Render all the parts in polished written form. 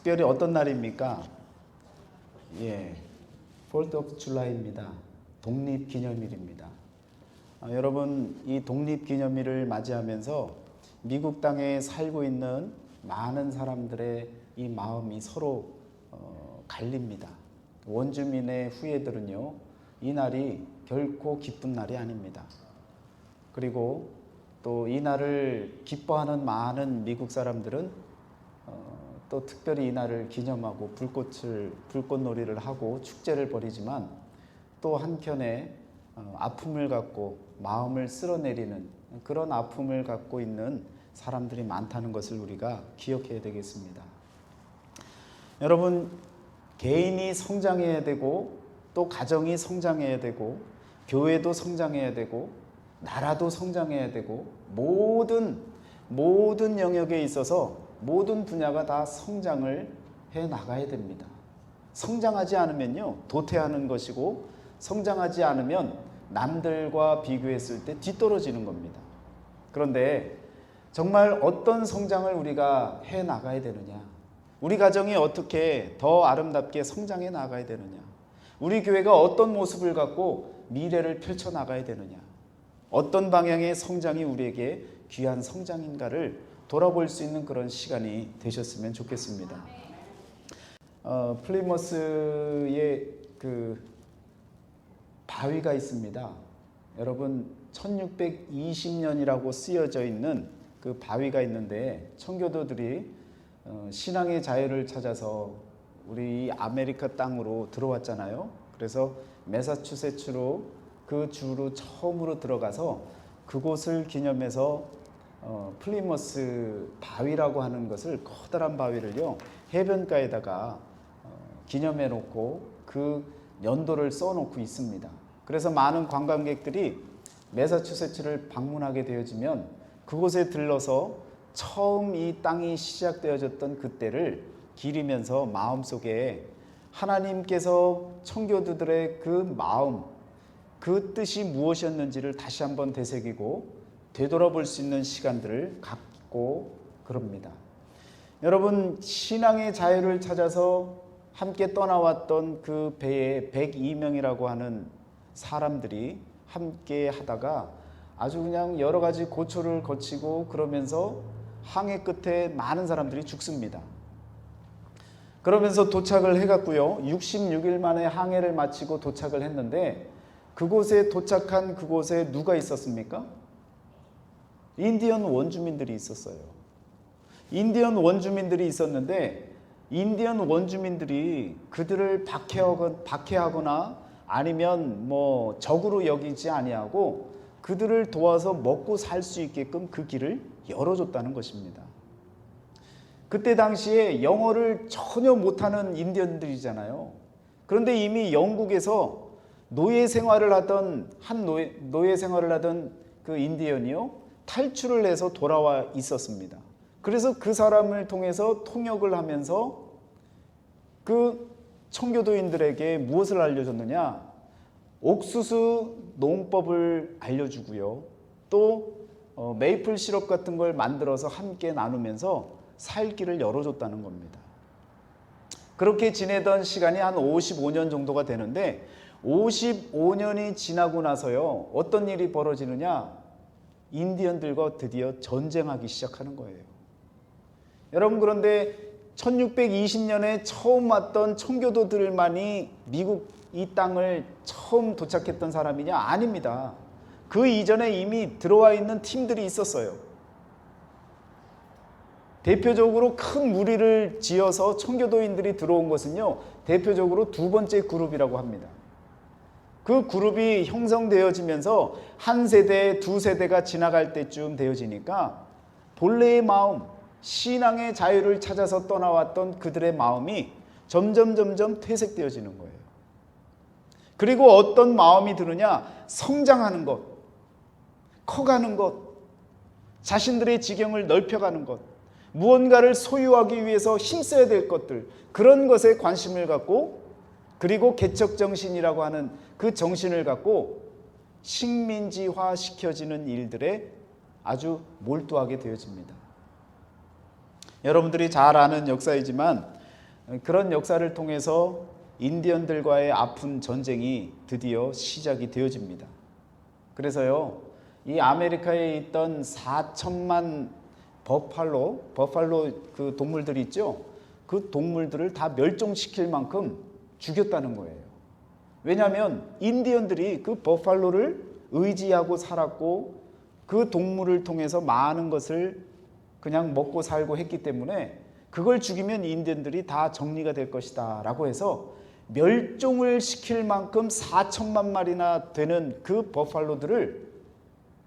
특별히 어떤 날입니까? 예, 4th of July입니다. 독립기념일입니다. 여러분, 이 독립기념일을 맞이하면서 미국 땅에 살고 있는 많은 사람들의 이 마음이 서로 갈립니다. 원주민의 후예들은요, 이 날이 결코 기쁜 날이 아닙니다. 그리고 또 이 날을 기뻐하는 많은 미국 사람들은 또 특별히 이 날을 기념하고 불꽃놀이를 하고 축제를 벌이지만 또 한켠에 아픔을 갖고 마음을 쓸어내리는 그런 아픔을 갖고 있는 사람들이 많다는 것을 우리가 기억해야 되겠습니다. 여러분, 개인이 성장해야 되고 또 가정이 성장해야 되고 교회도 성장해야 되고 나라도 성장해야 되고 모든 영역에 있어서 모든 분야가 다 성장을 해 나가야 됩니다. 성장하지 않으면요, 도태하는 것이고 성장하지 않으면 남들과 비교했을 때 뒤떨어지는 겁니다. 그런데 정말 어떤 성장을 우리가 해 나가야 되느냐? 우리 가정이 어떻게 더 아름답게 성장해 나가야 되느냐? 우리 교회가 어떤 모습을 갖고 미래를 펼쳐 나가야 되느냐? 어떤 방향의 성장이 우리에게 귀한 성장인가를 돌아볼 수 있는 그런 시간이 되셨으면 좋겠습니다. 플리머스에 그 바위가 있습니다. 여러분, 1620년이라고 쓰여져 있는 그 바위가 있는데 청교도들이 신앙의 자유를 찾아서 우리 아메리카 땅으로 들어왔잖아요. 그래서 매사추세츠로 그 주로 처음으로 들어가서 그곳을 기념해서 플리머스 바위라고 하는 것을 커다란 바위를요 해변가에다가 기념해 놓고 그 연도를 써 놓고 있습니다. 그래서 많은 관광객들이 매사추세츠를 방문하게 되어지면 그곳에 들러서 처음 이 땅이 시작되어졌던 그때를 기리면서 마음속에 하나님께서 청교도들의 그 마음, 그 뜻이 무엇이었는지를 다시 한번 되새기고 되돌아볼 수 있는 시간들을 갖고 그럽니다. 여러분, 신앙의 자유를 찾아서 함께 떠나왔던 그 배에 102명이라고 하는 사람들이 함께 하다가 아주 그냥 여러 가지 고초를 거치고 그러면서 항해 끝에 많은 사람들이 죽습니다. 그러면서 도착을 해갔고요. 66일 만에 항해를 마치고 도착을 했는데 그곳에 도착한 그곳에 누가 있었습니까? 인디언 원주민들이 있었어요. 인디언 원주민들이 있었는데 인디언 원주민들이 그들을 박해하거나 아니면 뭐 적으로 여기지 아니하고 그들을 도와서 먹고 살 수 있게끔 그 길을 열어줬다는 것입니다. 그때 당시에 영어를 전혀 못하는 인디언들이잖아요. 그런데 이미 영국에서 노예 생활을 하던 그 인디언이요 탈출을 해서 돌아와 있었습니다. 그래서 그 사람을 통해서 통역을 하면서 그 청교도인들에게 무엇을 알려줬느냐? 옥수수 농법을 알려주고요. 또 메이플 시럽 같은 걸 만들어서 함께 나누면서 살 길을 열어줬다는 겁니다. 그렇게 지내던 시간이 한 55년 정도가 되는데 55년이 지나고 나서요 어떤 일이 벌어지느냐? 인디언들과 드디어 전쟁하기 시작하는 거예요. 여러분, 그런데 1620년에 처음 왔던 청교도들만이 미국 이 땅을 처음 도착했던 사람이냐? 아닙니다. 그 이전에 이미 들어와 있는 팀들이 있었어요. 대표적으로 큰 무리를 지어서 청교도인들이 들어온 것은요 대표적으로 두 번째 그룹이라고 합니다. 그 그룹이 형성되어지면서 한 세대, 두 세대가 지나갈 때쯤 되어지니까 본래의 마음, 신앙의 자유를 찾아서 떠나왔던 그들의 마음이 점점 퇴색되어지는 거예요. 그리고 어떤 마음이 드느냐? 성장하는 것, 커가는 것, 자신들의 지경을 넓혀가는 것, 무언가를 소유하기 위해서 힘써야 될 것들, 그런 것에 관심을 갖고 그리고 개척정신이라고 하는 그 정신을 갖고 식민지화 시켜지는 일들에 아주 몰두하게 되어집니다. 여러분들이 잘 아는 역사이지만 그런 역사를 통해서 인디언들과의 아픈 전쟁이 드디어 시작이 되어집니다. 그래서요, 이 아메리카에 있던 4천만 버팔로 그 동물들이 있죠. 그 동물들을 다 멸종시킬 만큼 죽였다는 거예요. 왜냐하면 인디언들이 그 버팔로를 의지하고 살았고 그 동물을 통해서 많은 것을 그냥 먹고 살고 했기 때문에 그걸 죽이면 인디언들이 다 정리가 될 것이다 라고 해서 멸종을 시킬 만큼 4천만 마리나 되는 그 버팔로들을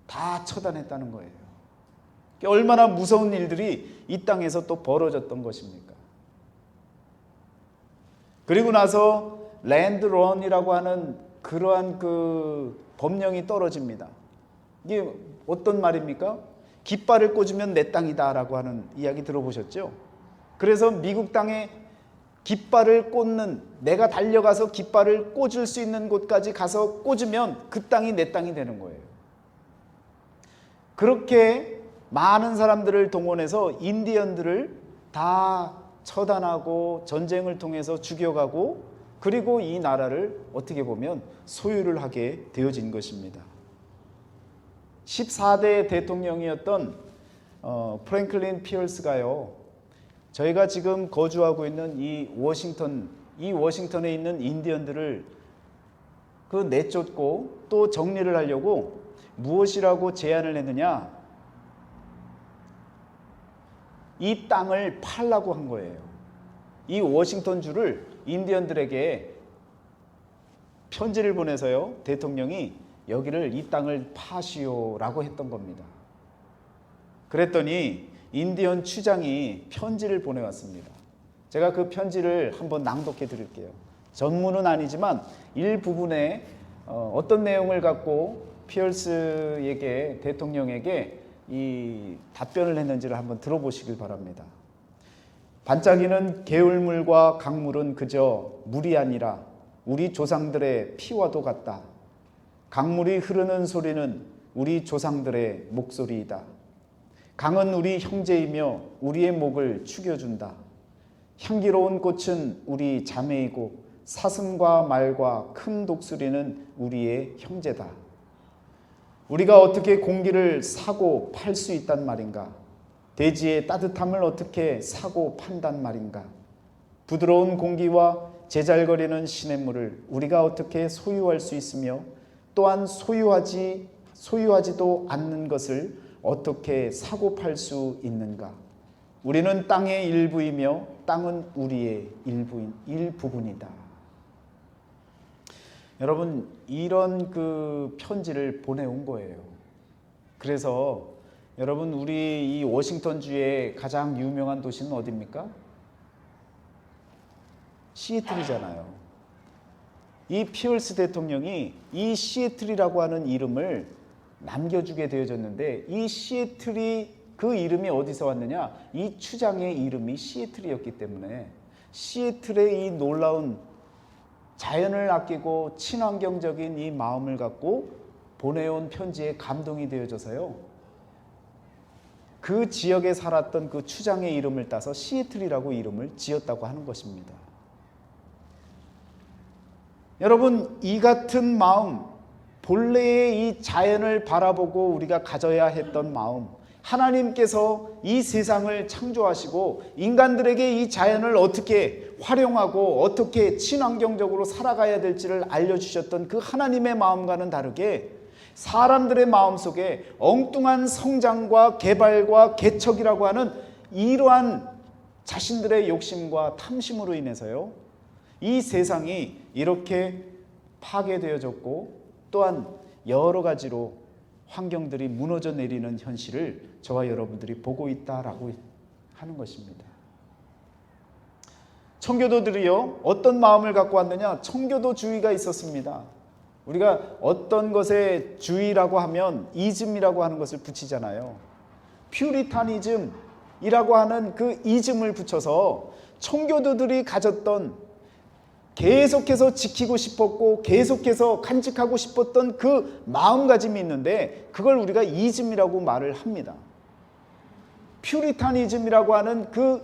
다 처단했다는 거예요. 얼마나 무서운 일들이 이 땅에서 또 벌어졌던 것입니까? 그리고 나서 랜드런이라고 하는 그러한 그 법령이 떨어집니다. 이게 어떤 말입니까? 깃발을 꽂으면 내 땅이다 라고 하는 이야기 들어보셨죠? 그래서 미국 땅에 깃발을 꽂는, 내가 달려가서 깃발을 꽂을 수 있는 곳까지 가서 꽂으면 그 땅이 내 땅이 되는 거예요. 그렇게 많은 사람들을 동원해서 인디언들을 다 처단하고 전쟁을 통해서 죽여가고 그리고 이 나라를 어떻게 보면 소유를 하게 되어진 것입니다. 14대 대통령이었던 프랭클린 피어스가요, 저희가 지금 거주하고 있는 이 워싱턴에 있는 인디언들을 그 내쫓고 또 정리를 하려고 무엇이라고 제안을 했느냐? 이 땅을 팔라고 한 거예요. 이 워싱턴주를 인디언들에게 편지를 보내서요, 대통령이 여기를, 이 땅을 파시오라고 했던 겁니다. 그랬더니 인디언 추장이 편지를 보내왔습니다. 제가 그 편지를 한번 낭독해 드릴게요. 전문은 아니지만 일부분에 어떤 내용을 갖고 피어스에게, 대통령에게 이 답변을 했는지를 한번 들어보시길 바랍니다. 반짝이는 개울물과 강물은 그저 물이 아니라 우리 조상들의 피와도 같다. 강물이 흐르는 소리는 우리 조상들의 목소리이다. 강은 우리 형제이며 우리의 목을 축여준다. 향기로운 꽃은 우리 자매이고 사슴과 말과 큰 독수리는 우리의 형제다. 우리가 어떻게 공기를 사고 팔 수 있단 말인가? 대지의 따뜻함을 어떻게 사고 판단 말인가? 부드러운 공기와 제잘거리는 시냇물을 우리가 어떻게 소유할 수 있으며 또한 소유하지도 않는 것을 어떻게 사고 팔 수 있는가? 우리는 땅의 일부이며 땅은 우리의 일부분이다. 여러분, 이런 그 편지를 보내온 거예요. 그래서 여러분, 우리 이 워싱턴주의 가장 유명한 도시는 어디입니까? 시애틀이잖아요. 이 피어스 대통령이 이 시애틀이라고 하는 이름을 남겨주게 되어졌는데, 이 시애틀이, 그 이름이 어디서 왔느냐? 이 추장의 이름이 시애틀이었기 때문에 시애틀의 이 놀라운 자연을 아끼고 친환경적인 이 마음을 갖고 보내온 편지에 감동이 되어져서요, 그 지역에 살았던 그 추장의 이름을 따서 시애틀이라고 이름을 지었다고 하는 것입니다. 여러분, 이 같은 마음, 본래의 이 자연을 바라보고 우리가 가져야 했던 마음, 하나님께서 이 세상을 창조하시고 인간들에게 이 자연을 어떻게 활용하고 어떻게 친환경적으로 살아가야 될지를 알려주셨던 그 하나님의 마음과는 다르게 사람들의 마음속에 엉뚱한 성장과 개발과 개척이라고 하는 이러한 자신들의 욕심과 탐심으로 인해서요, 이 세상이 이렇게 파괴되어졌고 또한 여러 가지로 환경들이 무너져 내리는 현실을 저와 여러분들이 보고 있다라고 하는 것입니다. 청교도들이요, 어떤 마음을 갖고 왔느냐? 청교도주의가 있었습니다. 우리가 어떤 것에 주의라고 하면 이즘이라고 하는 것을 붙이잖아요. 퓨리타니즘이라고 하는 그 이즘을 붙여서 청교도들이 가졌던, 계속해서 지키고 싶었고 계속해서 간직하고 싶었던 그 마음가짐이 있는데 그걸 우리가 이즘이라고 말을 합니다. 퓨리타니즘이라고 하는 그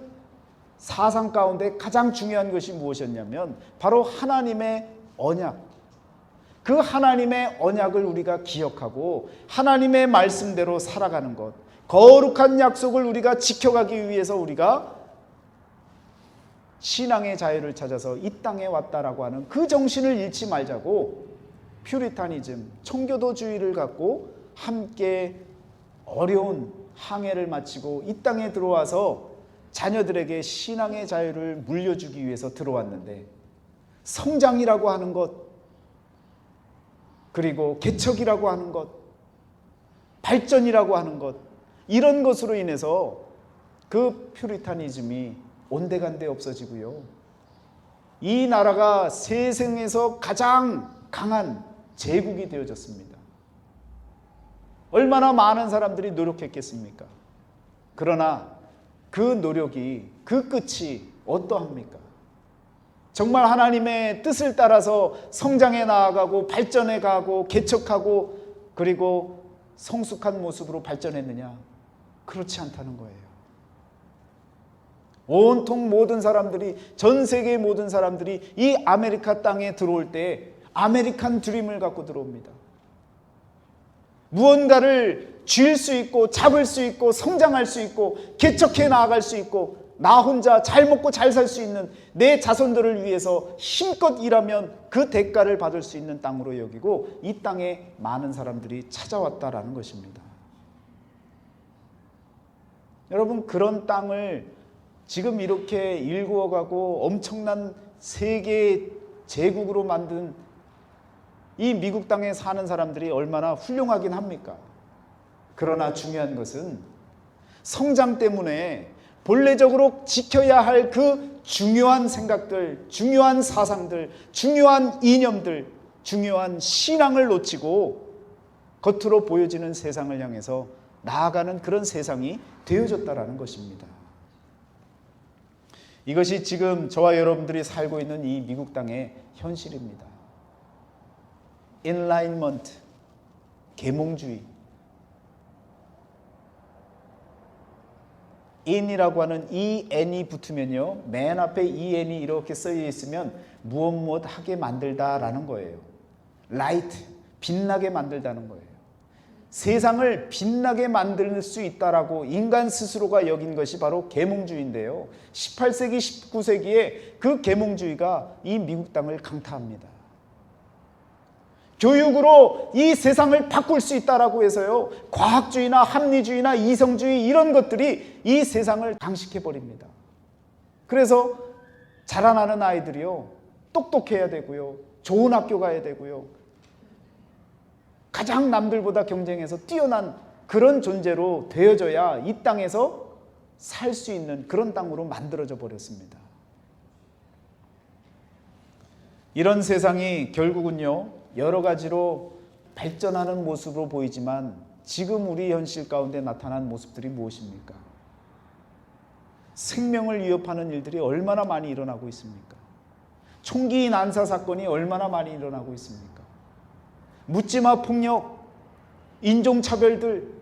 사상 가운데 가장 중요한 것이 무엇이었냐면 바로 하나님의 언약. 그 하나님의 언약을 우리가 기억하고 하나님의 말씀대로 살아가는 것, 거룩한 약속을 우리가 지켜가기 위해서 우리가 신앙의 자유를 찾아서 이 땅에 왔다라고 하는 그 정신을 잃지 말자고 퓨리타니즘, 청교도주의를 갖고 함께 어려운 항해를 마치고 이 땅에 들어와서 자녀들에게 신앙의 자유를 물려주기 위해서 들어왔는데, 성장이라고 하는 것, 그리고 개척이라고 하는 것, 발전이라고 하는 것, 이런 것으로 인해서 그 퓨리타니즘이 온데간데 없어지고요, 이 나라가 세상에서 가장 강한 제국이 되어졌습니다. 얼마나 많은 사람들이 노력했겠습니까? 그러나 그 노력이, 그 끝이 어떠합니까? 정말 하나님의 뜻을 따라서 성장해 나아가고 발전해 가고 개척하고 그리고 성숙한 모습으로 발전했느냐? 그렇지 않다는 거예요. 온통 모든 사람들이, 전 세계의 모든 사람들이 이 아메리카 땅에 들어올 때 아메리칸 드림을 갖고 들어옵니다. 무언가를 쥘 수 있고 잡을 수 있고 성장할 수 있고 개척해 나아갈 수 있고 나 혼자 잘 먹고 잘 살 수 있는 내 자손들을 위해서 힘껏 일하면 그 대가를 받을 수 있는 땅으로 여기고 이 땅에 많은 사람들이 찾아왔다라는 것입니다. 여러분, 그런 땅을 지금 이렇게 일구어가고 엄청난 세계 제국으로 만든 이 미국 땅에 사는 사람들이 얼마나 훌륭하긴 합니까? 그러나 중요한 것은 성장 때문에 본래적으로 지켜야 할 그 중요한 생각들, 중요한 사상들, 중요한 이념들, 중요한 신앙을 놓치고 겉으로 보여지는 세상을 향해서 나아가는 그런 세상이 되어졌다라는 것입니다. 이것이 지금 저와 여러분들이 살고 있는 이 미국 땅의 현실입니다. 인라인먼트, 계몽주의. in이라고 하는 en이 붙으면요, 맨 앞에 en이 이렇게 쓰여 있으면 무엇 하게 만들다라는 거예요. 라이트, 빛나게 만들다는 거예요. 세상을 빛나게 만들 수 있다라고 인간 스스로가 여긴 것이 바로 계몽주의인데요, 18세기, 19세기에 그 계몽주의가 이 미국 땅을 강타합니다. 교육으로 이 세상을 바꿀 수 있다라고 해서요, 과학주의나 합리주의나 이성주의 이런 것들이 이 세상을 장식해버립니다. 그래서 자라나는 아이들이요, 똑똑해야 되고요, 좋은 학교 가야 되고요, 가장 남들보다 경쟁해서 뛰어난 그런 존재로 되어져야 이 땅에서 살 수 있는 그런 땅으로 만들어져 버렸습니다. 이런 세상이 결국은요, 여러 가지로 발전하는 모습으로 보이지만 지금 우리 현실 가운데 나타난 모습들이 무엇입니까? 생명을 위협하는 일들이 얼마나 많이 일어나고 있습니까? 총기 난사 사건이 얼마나 많이 일어나고 있습니까? 묻지마 폭력, 인종차별들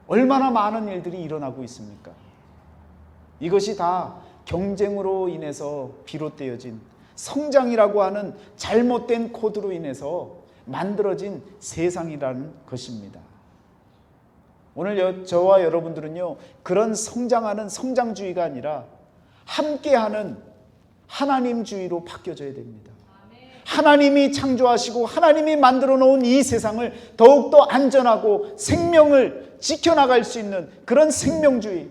얼마나 많은 일들이 일어나고 있습니까? 이것이 다 경쟁으로 인해서 비롯되어진 성장이라고 하는 잘못된 코드로 인해서 만들어진 세상이라는 것입니다. 오늘 저와 여러분들은요, 그런 성장하는 성장주의가 아니라 함께하는 하나님주의로 바뀌어져야 됩니다. 하나님이 창조하시고 하나님이 만들어 놓은 이 세상을 더욱더 안전하고 생명을 지켜나갈 수 있는 그런 생명주의,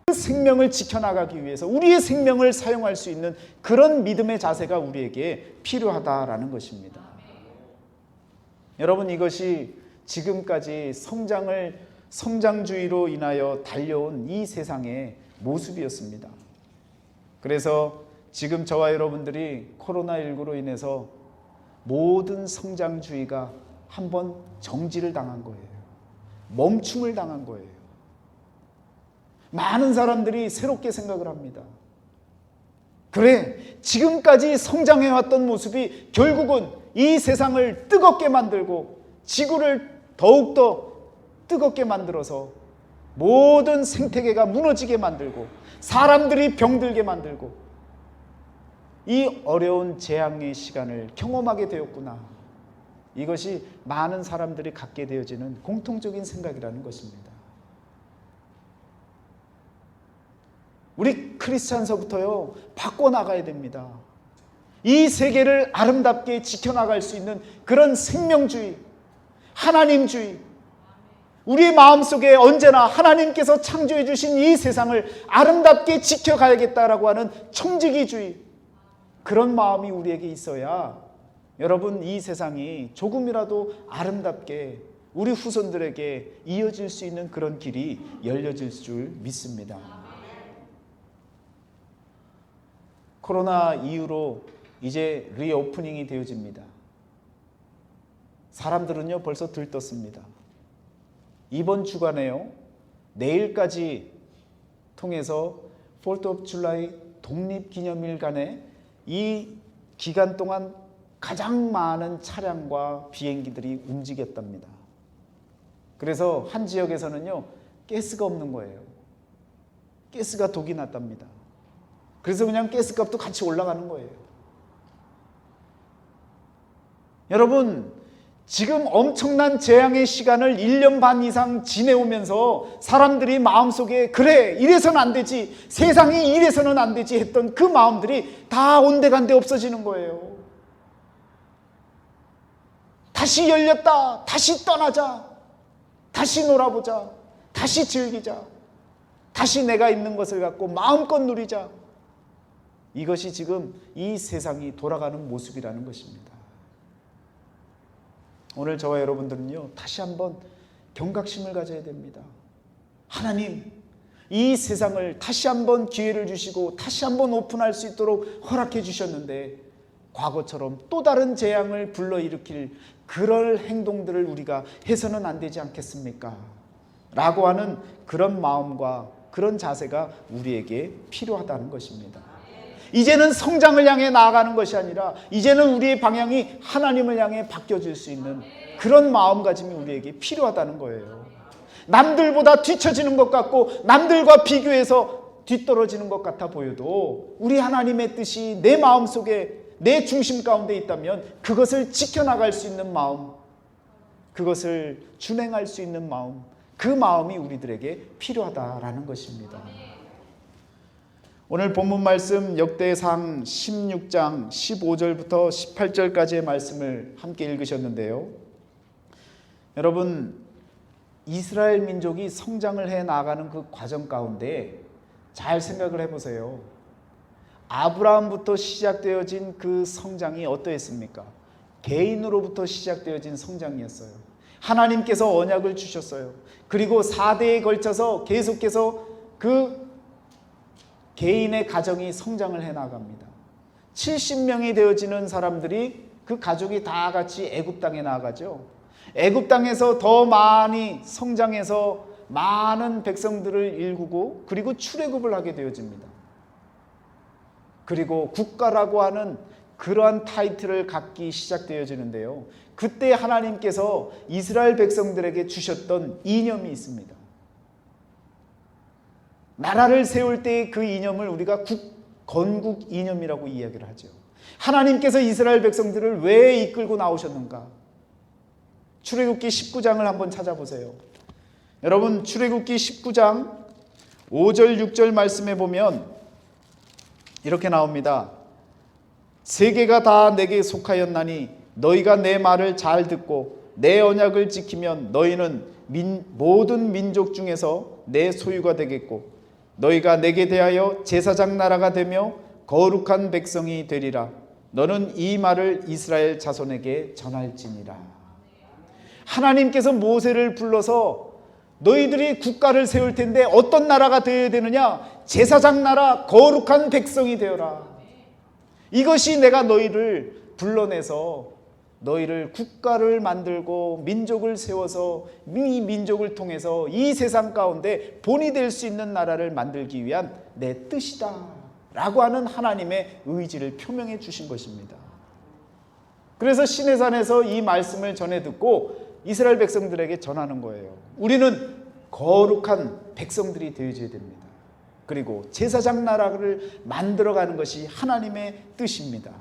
그 생명을 지켜나가기 위해서 우리의 생명을 사용할 수 있는 그런 믿음의 자세가 우리에게 필요하다라는 것입니다. 여러분, 이것이 지금까지 성장주의로 인하여 달려온 이 세상의 모습이었습니다. 그래서 지금 저와 여러분들이 코로나19로 인해서 모든 성장주의가 한번 정지를 당한 거예요. 멈춤을 당한 거예요. 많은 사람들이 새롭게 생각을 합니다. 그래, 지금까지 성장해왔던 모습이 결국은 이 세상을 뜨겁게 만들고 지구를 더욱더 뜨겁게 만들어서 모든 생태계가 무너지게 만들고 사람들이 병들게 만들고 이 어려운 재앙의 시간을 경험하게 되었구나. 이것이 많은 사람들이 갖게 되어지는 공통적인 생각이라는 것입니다. 우리 크리스찬서부터요 바꿔나가야 됩니다. 이 세계를 아름답게 지켜나갈 수 있는 그런 생명주의, 하나님주의, 우리의 마음속에 언제나 하나님께서 창조해 주신 이 세상을 아름답게 지켜가야겠다라고 하는 청지기주의, 그런 마음이 우리에게 있어야 여러분 이 세상이 조금이라도 아름답게 우리 후손들에게 이어질 수 있는 그런 길이 열려질 줄 믿습니다. 코로나 이후로 이제 리오프닝이 되어집니다. 사람들은요 벌써 들떴습니다. 이번 주간에요 내일까지 통해서 4th of July 독립기념일간에 이 기간 동안 가장 많은 차량과 비행기들이 움직였답니다. 그래서 한 지역에서는요 가스가 없는 거예요. 가스가 독이 났답니다. 그래서 그냥 가스값도 같이 올라가는 거예요. 여러분, 지금 엄청난 재앙의 시간을 1년 반 이상 지내오면서 사람들이 마음속에 그래 이래서는 안 되지, 세상이 이래서는 안 되지 했던 그 마음들이 다 온데간데 없어지는 거예요. 다시 열렸다, 다시 떠나자, 다시 놀아보자, 다시 즐기자, 다시 내가 있는 것을 갖고 마음껏 누리자. 이것이 지금 이 세상이 돌아가는 모습이라는 것입니다. 오늘 저와 여러분들은요 다시 한번 경각심을 가져야 됩니다. 하나님, 이 세상을 다시 한번 기회를 주시고 다시 한번 오픈할 수 있도록 허락해 주셨는데 과거처럼 또 다른 재앙을 불러일으킬 그럴 행동들을 우리가 해서는 안 되지 않겠습니까? 라고 하는 그런 마음과 그런 자세가 우리에게 필요하다는 것입니다. 이제는 성장을 향해 나아가는 것이 아니라 이제는 우리의 방향이 하나님을 향해 바뀌어질 수 있는 그런 마음가짐이 우리에게 필요하다는 거예요. 남들보다 뒤처지는 것 같고 남들과 비교해서 뒤떨어지는 것 같아 보여도 우리 하나님의 뜻이 내 마음속에 내 중심 가운데 있다면 그것을 지켜나갈 수 있는 마음, 그것을 준행할 수 있는 마음, 그 마음이 우리들에게 필요하다라는 것입니다. 오늘 본문 말씀 역대상 16장 15절부터 18절까지의 말씀을 함께 읽으셨는데요. 여러분, 이스라엘 민족이 성장을 해 나가는 그 과정 가운데 잘 생각을 해보세요. 아브라함부터 시작되어진 그 성장이 어떠했습니까? 개인으로부터 시작되어진 성장이었어요. 하나님께서 언약을 주셨어요. 그리고 4대에 걸쳐서 계속해서 그 개인의 가정이 성장을 해 나갑니다. 70명이 되어지는 사람들이 그 가족이 다 같이 애굽 땅에 나가죠. 애굽 땅에서 더 많이 성장해서 많은 백성들을 일구고 그리고 출애굽을 하게 되어집니다. 그리고 국가라고 하는 그러한 타이틀을 갖기 시작되어지는데요. 그때 하나님께서 이스라엘 백성들에게 주셨던 이념이 있습니다. 나라를 세울 때의 그 이념을 우리가 건국 이념이라고 이야기를 하죠. 하나님께서 이스라엘 백성들을 왜 이끌고 나오셨는가? 출애굽기 19장을 한번 찾아보세요. 여러분, 출애굽기 19장 5절 6절 말씀에 보면 이렇게 나옵니다. 세계가 다 내게 속하였나니 너희가 내 말을 잘 듣고 내 언약을 지키면 너희는 모든 민족 중에서 내 소유가 되겠고 너희가 내게 대하여 제사장 나라가 되며 거룩한 백성이 되리라. 너는 이 말을 이스라엘 자손에게 전할지니라. 하나님께서 모세를 불러서 너희들이 국가를 세울 텐데 어떤 나라가 되어야 되느냐? 제사장 나라, 거룩한 백성이 되어라. 이것이 내가 너희를 불러내서 너희를 국가를 만들고 민족을 세워서 이 민족을 통해서 이 세상 가운데 본이 될 수 있는 나라를 만들기 위한 내 뜻이다 라고 하는 하나님의 의지를 표명해 주신 것입니다. 그래서 시내산에서 이 말씀을 전해 듣고 이스라엘 백성들에게 전하는 거예요. 우리는 거룩한 백성들이 되어져야 됩니다. 그리고 제사장 나라를 만들어가는 것이 하나님의 뜻입니다.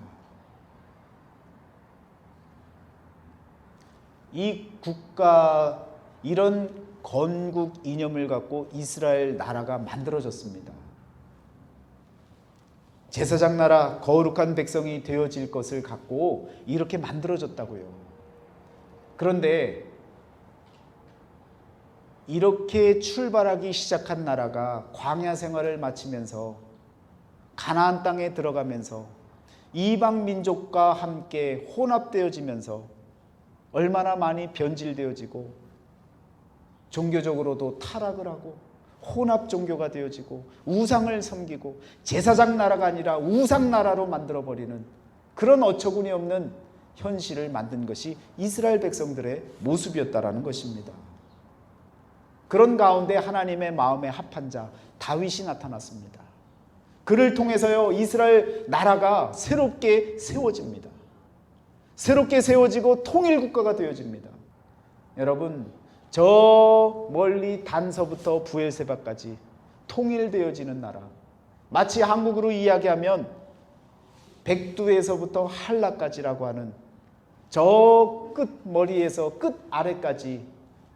이 국가, 이런 건국 이념을 갖고 이스라엘 나라가 만들어졌습니다. 제사장 나라, 거룩한 백성이 되어질 것을 갖고 이렇게 만들어졌다고요. 그런데 이렇게 출발하기 시작한 나라가 광야 생활을 마치면서 가나안 땅에 들어가면서 이방 민족과 함께 혼합되어지면서 얼마나 많이 변질되어지고 종교적으로도 타락을 하고 혼합 종교가 되어지고 우상을 섬기고 제사장 나라가 아니라 우상 나라로 만들어버리는 그런 어처구니 없는 현실을 만든 것이 이스라엘 백성들의 모습이었다라는 것입니다. 그런 가운데 하나님의 마음에 합한 자 다윗이 나타났습니다. 그를 통해서요 이스라엘 나라가 새롭게 세워집니다. 새롭게 세워지고 통일국가가 되어집니다. 여러분, 저 멀리 단서부터 부엘세바까지 통일되어지는 나라, 마치 한국으로 이야기하면 백두에서부터 한라까지라고 하는 저 끝 머리에서 끝 아래까지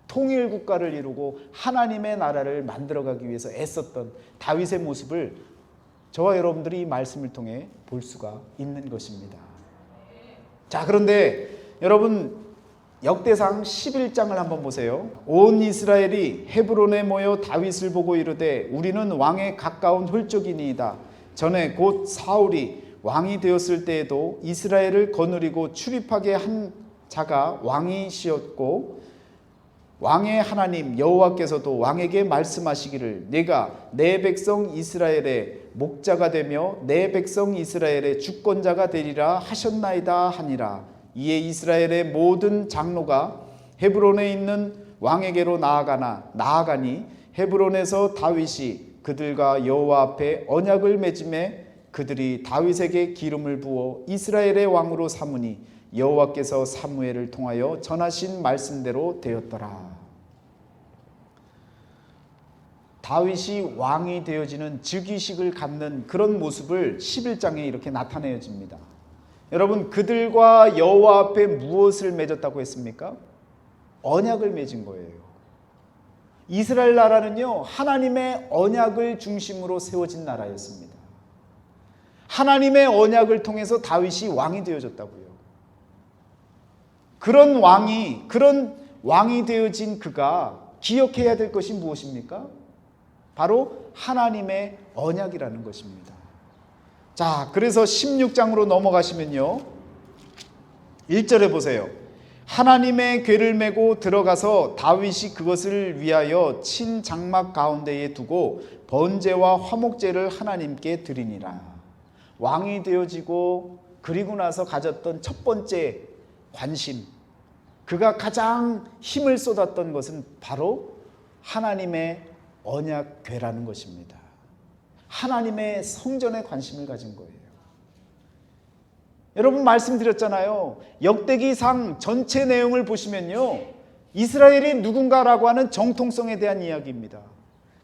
통일국가를 이루고 하나님의 나라를 만들어가기 위해서 애썼던 다윗의 모습을 저와 여러분들이 이 말씀을 통해 볼 수가 있는 것입니다. 자, 그런데 여러분, 역대상 11장을 한번 보세요. 온 이스라엘이 헤브론에 모여 다윗을 보고 이르되 우리는 왕에 가까운 홀족이니이다. 전에 곧 사울이 왕이 되었을 때에도 이스라엘을 거느리고 출입하게 한 자가 왕이시었고 왕의 하나님 여호와께서도 왕에게 말씀하시기를 내가 내 백성 이스라엘의 목자가 되며 내 백성 이스라엘의 주권자가 되리라 하셨나이다 하니라. 이에 이스라엘의 모든 장로가 헤브론에 있는 왕에게로 나아가니 헤브론에서 다윗이 그들과 여호와 앞에 언약을 맺음에 그들이 다윗에게 기름을 부어 이스라엘의 왕으로 삼으니 여호와께서 사무엘을 통하여 전하신 말씀대로 되었더라. 다윗이 왕이 되어지는 즉위식을 갖는 그런 모습을 11장에 이렇게 나타내어집니다. 여러분, 그들과 여호와 앞에 무엇을 맺었다고 했습니까? 언약을 맺은 거예요. 이스라엘 나라는요, 하나님의 언약을 중심으로 세워진 나라였습니다. 하나님의 언약을 통해서 다윗이 왕이 되어졌다고요. 그런 왕이 되어진 그가 기억해야 될 것이 무엇입니까? 바로 하나님의 언약이라는 것입니다. 자, 그래서 16장으로 넘어가시면요, 1절에 보세요. 하나님의 궤를 메고 들어가서 다윗이 그것을 위하여 친 장막 가운데에 두고 번제와 화목제를 하나님께 드리니라. 왕이 되어지고 그리고 나서 가졌던 첫 번째 관심, 그가 가장 힘을 쏟았던 것은 바로 하나님의 언약궤라는 것입니다. 하나님의 성전에 관심을 가진 거예요. 여러분, 말씀드렸잖아요. 역대기상 전체 내용을 보시면요, 이스라엘이 누군가라고 하는 정통성에 대한 이야기입니다.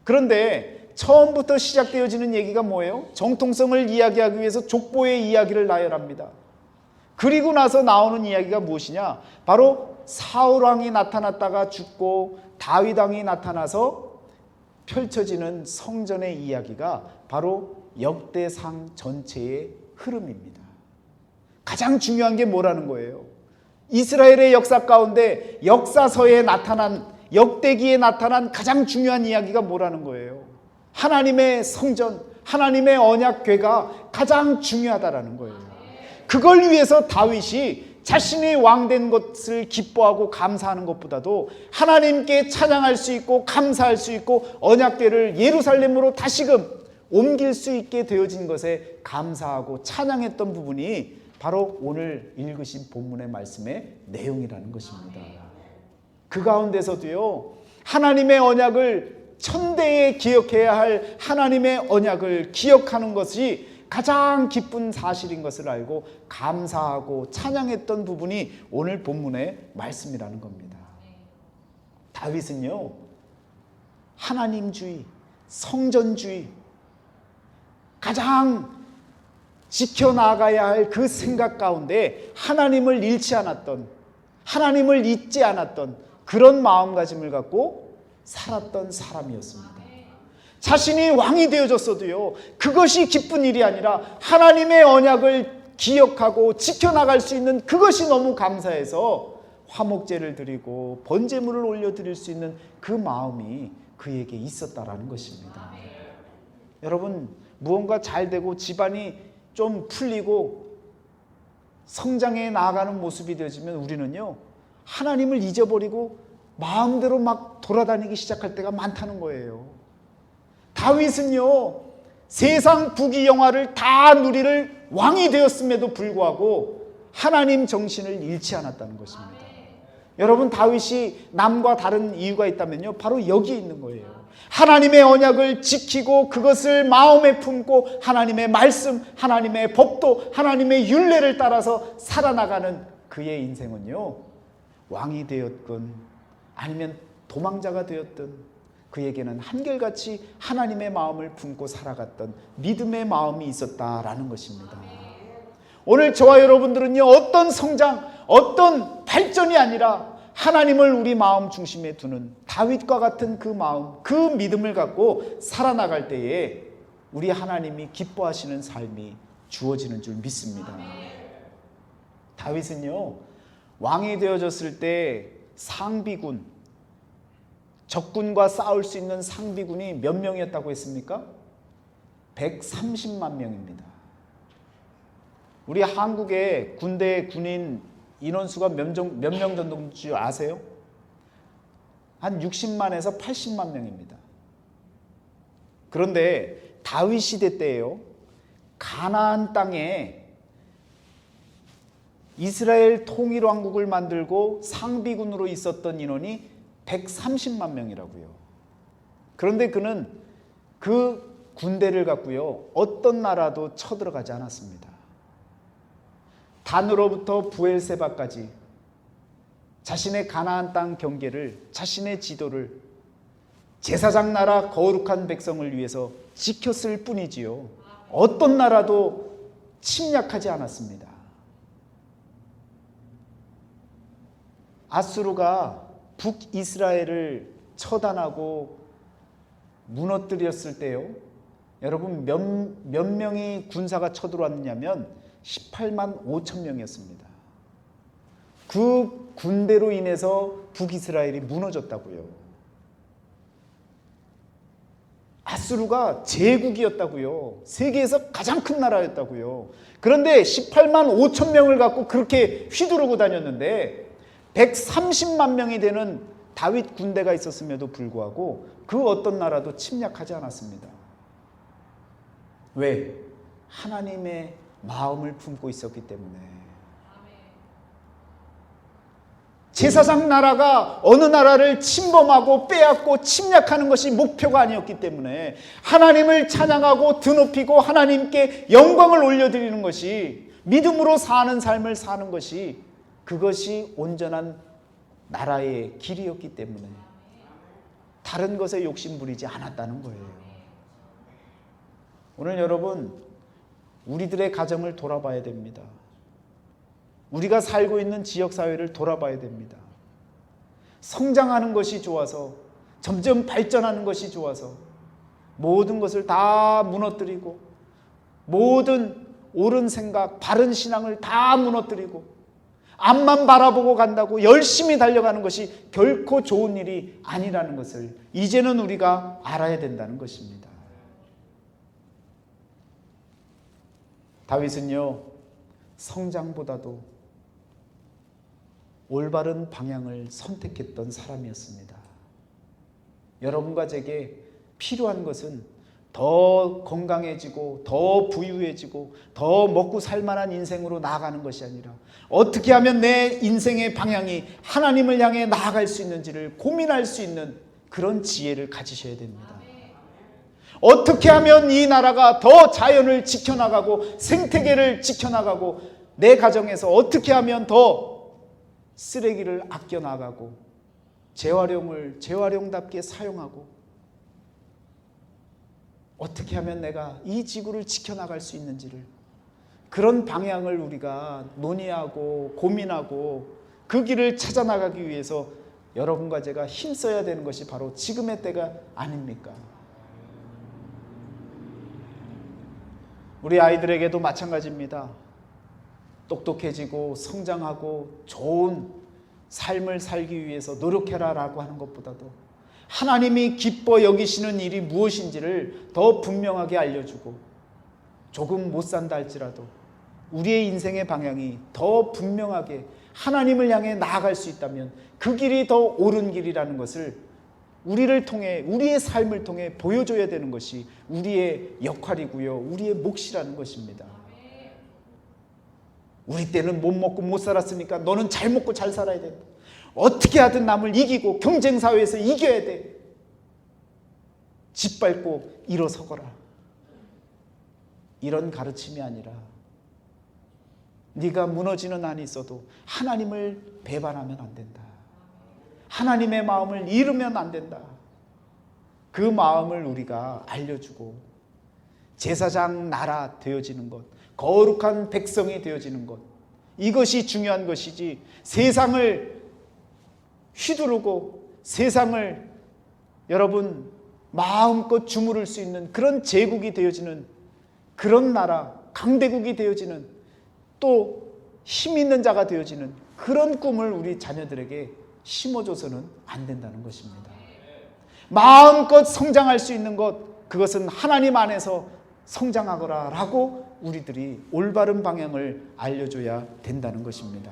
그런데 처음부터 시작되어지는 얘기가 뭐예요? 정통성을 이야기하기 위해서 족보의 이야기를 나열합니다. 그리고 나서 나오는 이야기가 무엇이냐? 바로 사울 왕이 나타났다가 죽고 다윗 왕이 나타나서 펼쳐지는 성전의 이야기가 바로 역대상 전체의 흐름입니다. 가장 중요한 게 뭐라는 거예요? 이스라엘의 역사 가운데 역사서에 나타난, 역대기에 나타난 가장 중요한 이야기가 뭐라는 거예요? 하나님의 성전, 하나님의 언약궤가 가장 중요하다라는 거예요. 그걸 위해서 다윗이 자신이 왕된 것을 기뻐하고 감사하는 것보다도 하나님께 찬양할 수 있고 감사할 수 있고 언약궤를 예루살렘으로 다시금 옮길 수 있게 되어진 것에 감사하고 찬양했던 부분이 바로 오늘 읽으신 본문의 말씀의 내용이라는 것입니다. 그 가운데서도요, 하나님의 언약을 천대에 기억해야 할 하나님의 언약을 기억하는 것이 가장 기쁜 사실인 것을 알고 감사하고 찬양했던 부분이 오늘 본문의 말씀이라는 겁니다. 다윗은요, 하나님주의, 성전주의, 가장 지켜나가야 할 그 생각 가운데 하나님을 잃지 않았던, 하나님을 잊지 않았던 그런 마음가짐을 갖고 살았던 사람이었습니다. 자신이 왕이 되어졌어도요, 그것이 기쁜 일이 아니라 하나님의 언약을 기억하고 지켜나갈 수 있는 그것이 너무 감사해서 화목제를 드리고 번제물을 올려드릴 수 있는 그 마음이 그에게 있었다라는 것입니다. 여러분, 무언가 잘 되고 집안이 좀 풀리고 성장해 나아가는 모습이 되어지면 우리는요, 하나님을 잊어버리고 마음대로 막 돌아다니기 시작할 때가 많다는 거예요. 다윗은요, 세상 부귀영화를 다 누리를 왕이 되었음에도 불구하고 하나님 정신을 잃지 않았다는 것입니다. 여러분, 다윗이 남과 다른 이유가 있다면요, 바로 여기에 있는 거예요. 하나님의 언약을 지키고 그것을 마음에 품고 하나님의 말씀, 하나님의 법도, 하나님의 율례를 따라서 살아나가는 그의 인생은요, 왕이 되었건 아니면 도망자가 되었든 그에게는 한결같이 하나님의 마음을 품고 살아갔던 믿음의 마음이 있었다라는 것입니다. 오늘 저와 여러분들은요, 어떤 성장, 어떤 발전이 아니라 하나님을 우리 마음 중심에 두는 다윗과 같은 그 마음, 그 믿음을 갖고 살아나갈 때에 우리 하나님이 기뻐하시는 삶이 주어지는 줄 믿습니다. 다윗은요, 왕이 되어졌을 때 상비군, 적군과 싸울 수 있는 상비군이 몇 명이었다고 했습니까? 130만 명입니다. 우리 한국의 군대 군인 인원수가 몇 명 정도인 줄 아세요? 한 60만에서 80만 명입니다. 그런데 다윗 시대 때예요, 가나안 땅에 이스라엘 통일왕국을 만들고 상비군으로 있었던 인원이 130만 명이라고요. 그런데 그는 그 군대를 갖고요, 어떤 나라도 쳐들어가지 않았습니다. 단으로부터 부엘세바까지 자신의 가나안 땅 경계를, 자신의 지도를 제사장 나라 거룩한 백성을 위해서 지켰을 뿐이지요, 어떤 나라도 침략하지 않았습니다. 아수르가 북이스라엘을 처단하고 무너뜨렸을 때요, 여러분 몇 명이 군사가 쳐들어왔느냐면 18만 5천 명이었습니다. 그 군대로 인해서 북이스라엘이 무너졌다고요. 아수르가 제국이었다고요. 세계에서 가장 큰 나라였다고요. 그런데 18만 5천 명을 갖고 그렇게 휘두르고 다녔는데 130만 명이 되는 다윗 군대가 있었음에도 불구하고 그 어떤 나라도 침략하지 않았습니다. 왜? 하나님의 마음을 품고 있었기 때문에. 제사장 나라가 어느 나라를 침범하고 빼앗고 침략하는 것이 목표가 아니었기 때문에 하나님을 찬양하고 드높이고 하나님께 영광을 올려드리는 것이, 믿음으로 사는 삶을 사는 것이, 그것이 온전한 나라의 길이었기 때문에 다른 것에 욕심 부리지 않았다는 거예요. 오늘 여러분, 우리들의 가정을 돌아봐야 됩니다. 우리가 살고 있는 지역사회를 돌아봐야 됩니다. 성장하는 것이 좋아서, 점점 발전하는 것이 좋아서 모든 것을 다 무너뜨리고, 모든 옳은 생각, 바른 신앙을 다 무너뜨리고 앞만 바라보고 간다고 열심히 달려가는 것이 결코 좋은 일이 아니라는 것을 이제는 우리가 알아야 된다는 것입니다. 다윗은요, 성장보다도 올바른 방향을 선택했던 사람이었습니다. 여러분과 제게 필요한 것은 더 건강해지고 더 부유해지고 더 먹고 살만한 인생으로 나아가는 것이 아니라 어떻게 하면 내 인생의 방향이 하나님을 향해 나아갈 수 있는지를 고민할 수 있는 그런 지혜를 가지셔야 됩니다. 어떻게 하면 이 나라가 더 자연을 지켜나가고 생태계를 지켜나가고, 내 가정에서 어떻게 하면 더 쓰레기를 아껴나가고 재활용을 재활용답게 사용하고, 어떻게 하면 내가 이 지구를 지켜나갈 수 있는지를, 그런 방향을 우리가 논의하고 고민하고 그 길을 찾아나가기 위해서 여러분과 제가 힘써야 되는 것이 바로 지금의 때가 아닙니까? 우리 아이들에게도 마찬가지입니다. 똑똑해지고 성장하고 좋은 삶을 살기 위해서 노력해라 라고 하는 것보다도 하나님이 기뻐 여기시는 일이 무엇인지를 더 분명하게 알려주고, 조금 못 산다 할지라도 우리의 인생의 방향이 더 분명하게 하나님을 향해 나아갈 수 있다면 그 길이 더 옳은 길이라는 것을 우리를 통해, 우리의 삶을 통해 보여줘야 되는 것이 우리의 역할이고요, 우리의 몫이라는 것입니다. 우리 때는 못 먹고 못 살았으니까 너는 잘 먹고 잘 살아야 된다. 어떻게 하든 남을 이기고 경쟁사회에서 이겨야 돼. 짓밟고 일어서거라. 이런 가르침이 아니라 네가 무너지는 한이 있어도 하나님을 배반하면 안 된다. 하나님의 마음을 잃으면 안 된다. 그 마음을 우리가 알려주고 제사장 나라 되어지는 것, 거룩한 백성이 되어지는 것, 이것이 중요한 것이지 세상을 휘두르고 세상을 여러분 마음껏 주무를 수 있는 그런 제국이 되어지는 그런 나라, 강대국이 되어지는, 또 힘 있는 자가 되어지는 그런 꿈을 우리 자녀들에게 심어줘서는 안 된다는 것입니다. 마음껏 성장할 수 있는 것, 그것은 하나님 안에서 성장하거라 라고 우리들이 올바른 방향을 알려줘야 된다는 것입니다.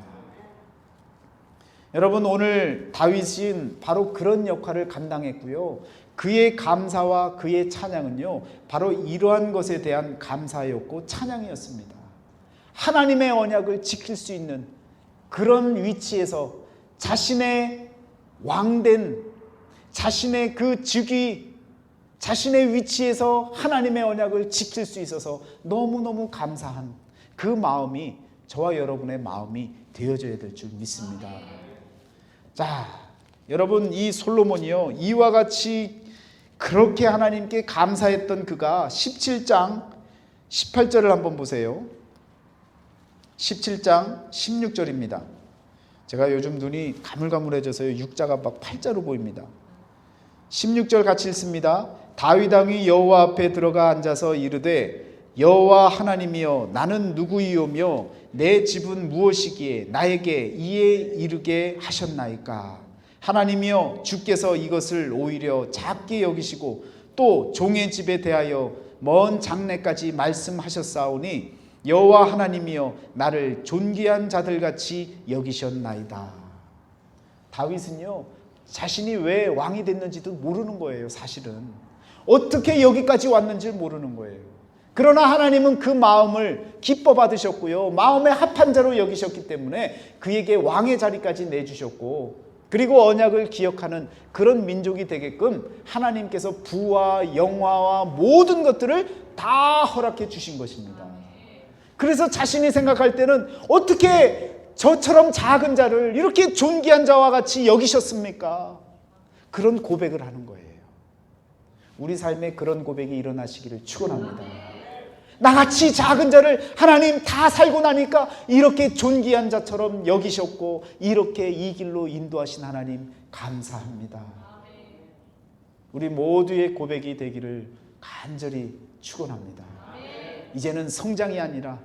여러분, 오늘 다윗은 바로 그런 역할을 감당했고요, 그의 감사와 그의 찬양은요 바로 이러한 것에 대한 감사였고 찬양이었습니다. 하나님의 언약을 지킬 수 있는 그런 위치에서 자신의 왕된, 자신의 그 즉위, 자신의 위치에서 하나님의 언약을 지킬 수 있어서 너무너무 감사한 그 마음이 저와 여러분의 마음이 되어져야 될 줄 믿습니다. 자, 여러분, 이 솔로몬이요 이와 같이 그렇게 하나님께 감사했던 그가 17장 18절을 한번 보세요. 17장 16절입니다. 제가 요즘 눈이 가물가물해져서요 6자가 막 8자로 보입니다. 16절 같이 읽습니다. 다윗 왕이 여호와 앞에 들어가 앉아서 이르되 여호와 하나님이여 나는 누구이오며 내 집은 무엇이기에 나에게 이에 이르게 하셨나이까. 하나님이여 주께서 이것을 오히려 작게 여기시고 또 종의 집에 대하여 먼 장래까지 말씀하셨사오니 여호와 하나님이여 나를 존귀한 자들같이 여기셨나이다. 다윗은요 자신이 왜 왕이 됐는지도 모르는 거예요. 사실은 어떻게 여기까지 왔는지 모르는 거예요. 그러나 하나님은 그 마음을 기뻐 받으셨고요, 마음의 합한 자로 여기셨기 때문에 그에게 왕의 자리까지 내주셨고, 그리고 언약을 기억하는 그런 민족이 되게끔 하나님께서 부와 영화와 모든 것들을 다 허락해 주신 것입니다. 그래서 자신이 생각할 때는 어떻게 저처럼 작은 자를 이렇게 존귀한 자와 같이 여기셨습니까? 그런 고백을 하는 거예요. 우리 삶에 그런 고백이 일어나시기를 축원합니다. 나같이 작은 자를 하나님 다 살고 나니까 이렇게 존귀한 자처럼 여기셨고 이렇게 이 길로 인도하신 하나님 감사합니다. 우리 모두의 고백이 되기를 간절히 축원합니다. 이제는 성장이 아니라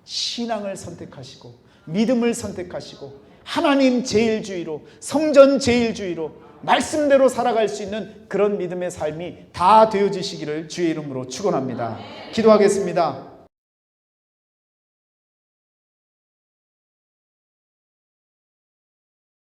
신앙을 선택하시고 믿음을 선택하시고 하나님 제일주의로, 성전 제일주의로 말씀대로 살아갈 수 있는 그런 믿음의 삶이 다 되어지시기를 주의 이름으로 축원합니다. 기도하겠습니다.